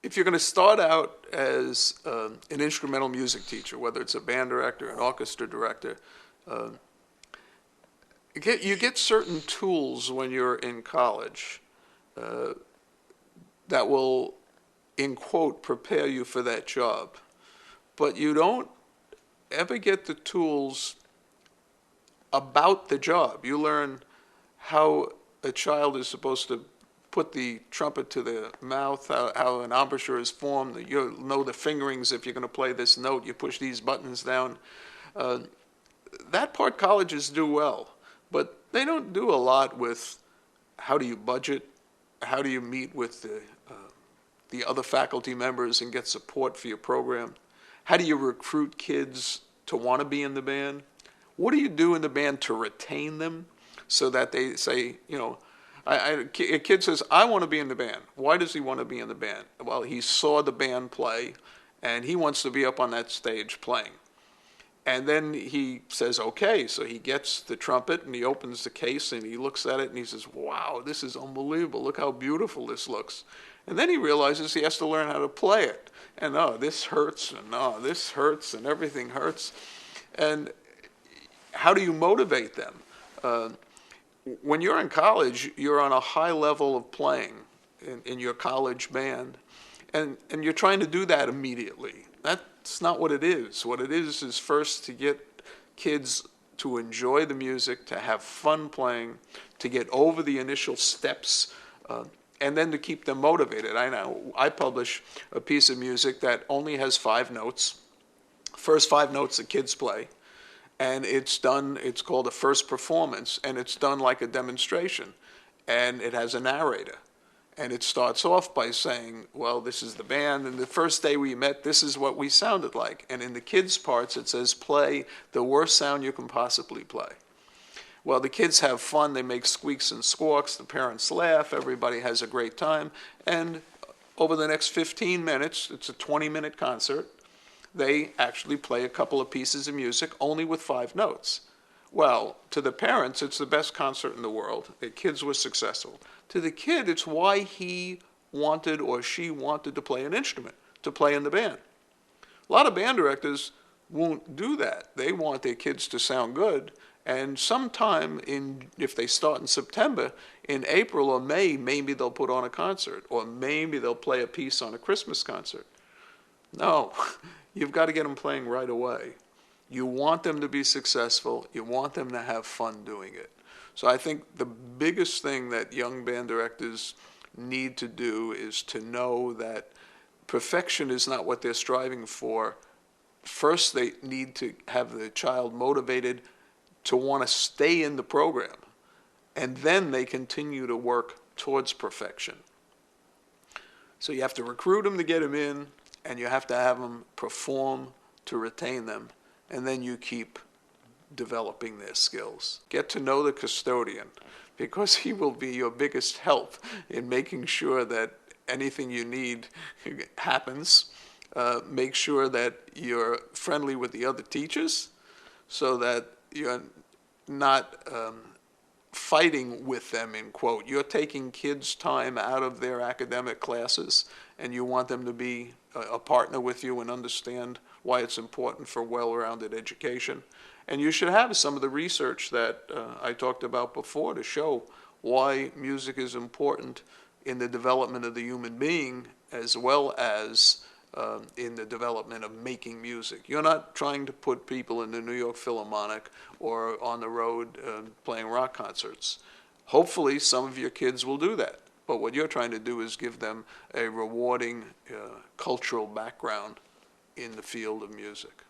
if you're going to start out as an instrumental music teacher, whether it's a band director, an orchestra director, uh, you get certain tools when you're in college uh, that will, in quote, prepare you for that job. But you don't ever get the tools about the job. You learn how a child is supposed to put the trumpet to the mouth, how an embouchure is formed. You know the fingerings. If you're going to play this note, you push these buttons down. Uh, that part colleges do well, but they don't do a lot with how do you budget, how do you meet with the other faculty members and get support for your program, how do you recruit kids to want to be in the band, what do you do in the band to retain them so that they say, you know, a kid says, I want to be in the band. Why does he want to be in the band? Well, he saw the band play, and he wants to be up on that stage playing. And then he says, okay, so he gets the trumpet, and he opens the case, and he looks at it, and he says, wow, this is unbelievable. Look how beautiful this looks. And then he realizes he has to learn how to play it. And, oh, this hurts, and oh, this hurts, and everything hurts. And how do you motivate them? When you're in college, you're on a high level of playing in your college band, and you're trying to do that immediately. That's not what it is. What it is first to get kids to enjoy the music, to have fun playing, to get over the initial steps, and then to keep them motivated. I know I publish a piece of music that only has 5 notes. First 5 notes the kids play. And it's called a first performance, and it's done like a demonstration. And it has a narrator. And it starts off by saying, well, this is the band, and the first day we met, this is what we sounded like. And in the kids' parts, it says, play the worst sound you can possibly play. Well, the kids have fun. They make squeaks and squawks. The parents laugh. Everybody has a great time. And over the next 15 minutes, it's a 20-minute concert, they actually play a couple of pieces of music only with 5 notes. Well, to the parents, it's the best concert in the world. The kids were successful. To the kid, it's why he wanted or she wanted to play an instrument, to play in the band. A lot of band directors won't do that. They want their kids to sound good. And sometime if they start in September, in April or May, maybe they'll put on a concert, or maybe they'll play a piece on a Christmas concert. No. You've got to get them playing right away. You want them to be successful. You want them to have fun doing it. So I think the biggest thing that young band directors need to do is to know that perfection is not what they're striving for. First, they need to have the child motivated to want to stay in the program. And then they continue to work towards perfection. So you have to recruit them to get them in, and you have to have them perform to retain them, and then you keep developing their skills. Get to know the custodian, because he will be your biggest help in making sure that anything you need happens. Make sure that you're friendly with the other teachers so that you're not fighting with them, in quote. You're taking kids' time out of their academic classes, and you want them to be a partner with you and understand why it's important for well-rounded education. And you should have some of the research that I talked about before to show why music is important in the development of the human being, as well as in the development of making music. You're not trying to put people in the New York Philharmonic or on the road playing rock concerts. Hopefully some of your kids will do that. But what you're trying to do is give them a rewarding cultural background in the field of music.